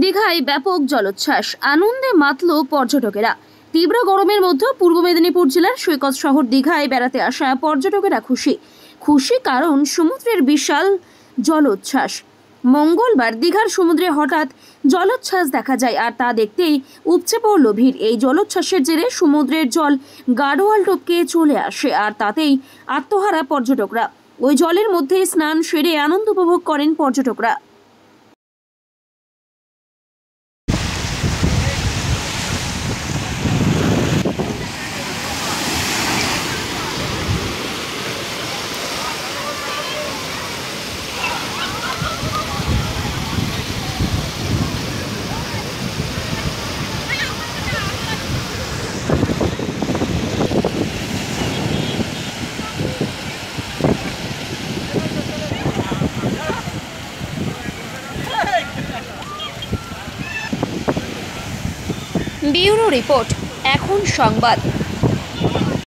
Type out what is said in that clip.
দীঘায় ব্যাপক জলোচ্ছ্বাস, আনন্দে মাতল পর্যটকেরা। তীব্র গরমের মধ্যে পূর্ব মেদিনীপুর জেলার সৈকত শহর দীঘায় বেড়াতে আসা পর্যটকেরা খুশি কারণ সমুদ্রের বিশাল জলোচ্ছ্বাস। মঙ্গলবার দীঘার সমুদ্রে হঠাৎ জলোচ্ছ্বাস দেখা যায়, আর তা দেখতেই উপচে পড়ল ভিড়। এই জলোচ্ছ্বাসের জেরে সমুদ্রের জল গাঢ়ওয়াল টপকে চলে আসে, আর তাতেই আত্মহারা পর্যটকরা। ওই জলের মধ্যে স্নান সেরে আনন্দ উপভোগ করেন পর্যটকরা। ব্যুরো রিপোর্ট, এখন সংবাদ।